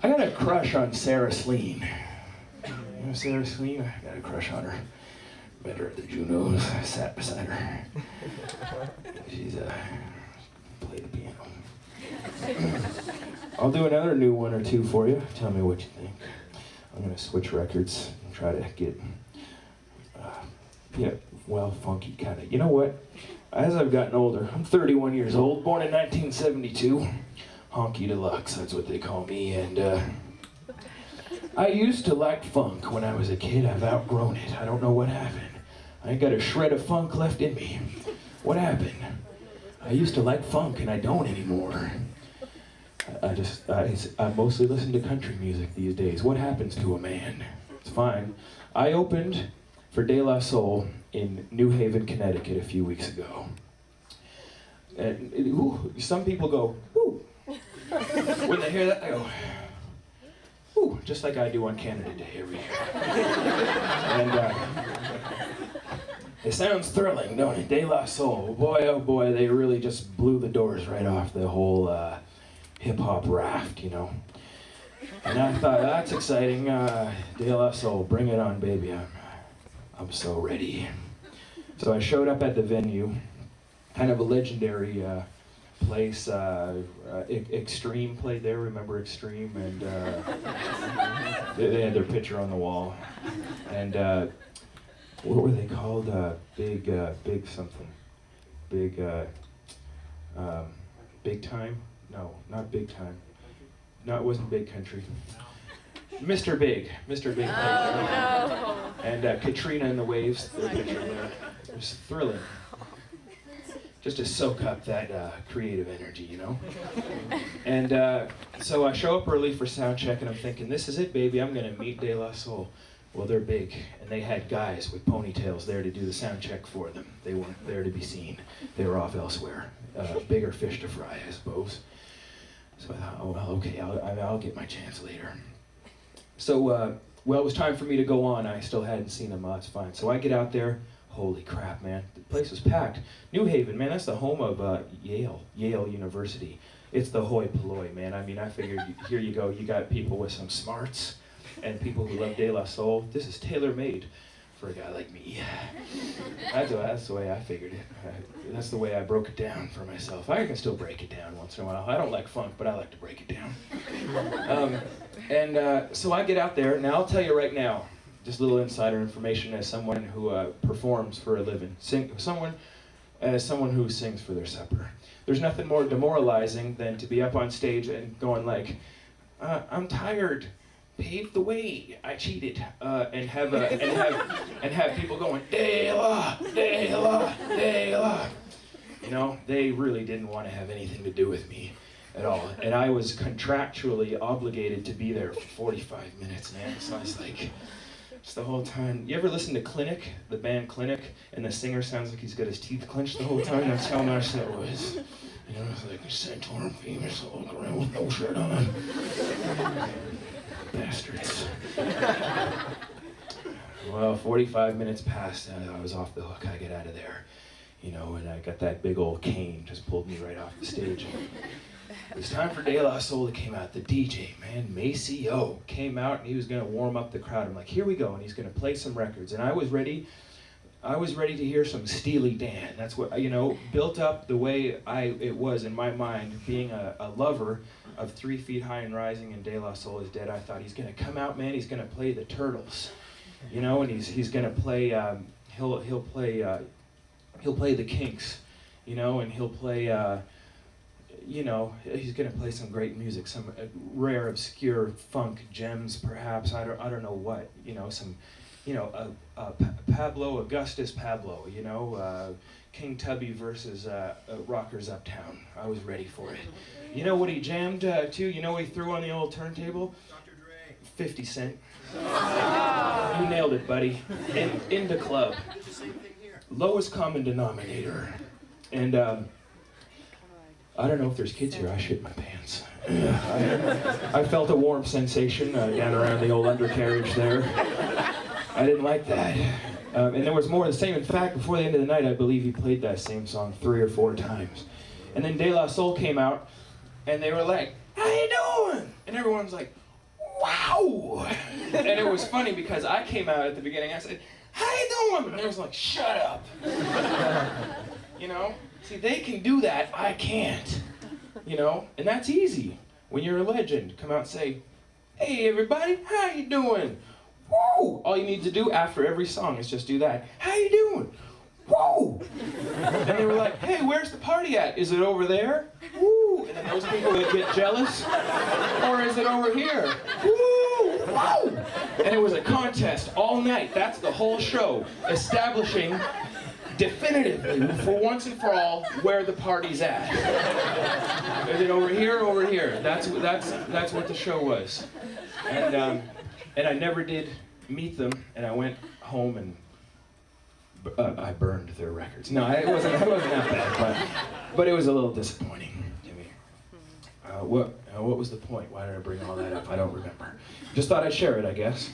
I got a crush on Sarah Slean. You know Sarah Slean? I got a crush on her. Better at the Junos. I sat beside her. She's play the piano. I'll do another new one or two for you. Tell me what you think. I'm gonna switch records and try to get, funky kind of. You know what? As I've gotten older, I'm 31 years old, born in 1972. Honky Deluxe, that's what they call me, and I used to like funk when I was a kid. I've outgrown it. I don't know what happened. I ain't got a shred of funk left in me. What happened? I used to like funk and I don't anymore. I mostly listen to country music these days. What happens to a man? It's fine. I opened for De La Soul in New Haven, Connecticut a few weeks ago. And some people go, woo. When they hear that, they go, woo, just like I do on Canada Day every year. And it sounds thrilling, don't it? De La Soul, boy, oh boy, they really just blew the doors right off the whole hip-hop raft, you know. And I thought, that's exciting, De La Soul, bring it on, baby, I'm so ready. So I showed up at the venue, kind of a legendary place. Extreme played there, remember Extreme? And they had their picture on the wall. And what were they called? Big something. Big Time? No, not Big Time. No, it wasn't Big Country. Mr. Big. Mr. Big. Oh, no. And Katrina and the Waves, their picture there. It was thrilling. Just to soak up that creative energy, you know? And so I show up early for sound check and I'm thinking, this is it, baby, I'm gonna meet De La Soul. Well, they're big, and they had guys with ponytails there to do the sound check for them. They weren't there to be seen. They were off elsewhere. Bigger fish to fry, I suppose. So I thought, oh, well, okay, I'll get my chance later. So, it was time for me to go on. I still hadn't seen them, it's fine. So I get out there, holy crap, man, the place was packed. New Haven, man, that's the home of Yale University. It's the hoi polloi, man. I mean, I figured, here you go, you got people with some smarts, and people who love De La Soul. This is tailor-made for a guy like me. That's the way I figured it. That's the way I broke it down for myself. I can still break it down once in a while. I don't like funk, but I like to break it down. So I get out there, and I'll tell you right now, just a little insider information as someone who performs for a living, someone who sings for their supper. There's nothing more demoralizing than to be up on stage and going like, I'm tired. Pave the way. I cheated, and have people going De La, De La, De La. You know, they really didn't want to have anything to do with me at all, and I was contractually obligated to be there for 45 minutes, man. So I was like, just the whole time. You ever listen to Clinic, the band Clinic, and the singer sounds like he's got his teeth clenched the whole time? That's how my set was. You know, it's like a Santorum famous walking around with no shirt on. Bastards. Well, 45 minutes passed and I was off the hook. I get out of there, you know, and I got that big old cane, just pulled me right off the stage. It was time for De La Soul to came out. The DJ, man, Macy O, came out and he was gonna warm up the crowd. I'm like, here we go, and he's gonna play some records. And I was ready to hear some Steely Dan. That's what, you know, built up the way it was in my mind, being a lover of 3 Feet High and Rising and De La Soul is Dead. I thought he's gonna come out, man, he's gonna play the Turtles, you know, and he's gonna play, he'll play the Kinks, you know, and he'll play, you know, he's gonna play some great music, some rare, obscure funk gems, perhaps, I don't know what, you know, some, you know, Augustus Pablo, you know, King Tubby versus Rockers Uptown. I was ready for it. You know what he jammed to? You know what he threw on the old turntable? Dr. Dre. 50 Cent. You nailed it, buddy. In the club. Same thing here. Lowest common denominator. And I don't know if there's kids here. I shit my pants. I felt a warm sensation down around the old undercarriage there. I didn't like that. And there was more of the same. In fact, before the end of the night, I believe he played that same song 3 or 4 times. And then De La Soul came out, and they were like, how you doing? And everyone's like, whoa! And it was funny because I came out at the beginning, I said, how you doing? And they was like, shut up. You know? See, they can do that, I can't. You know? And that's easy. When you're a legend, come out and say, hey everybody, how you doing? Whoa! All you need to do after every song is just do that. How you doing? Whoa! And they were like, hey, where's the party at? Is it over there? Woo! And then those people would get jealous. Or is it over here? Woo! Whoa! And it was a contest all night. That's the whole show. Establishing definitively, for once and for all, where the party's at. Is it over here or over here? That's what the show was. And I never did meet them, and I went home and I burned their records. No, it wasn't that bad, but it was a little disappointing to me. What was the point? Why did I bring all that up? I don't remember. Just thought I'd share it, I guess.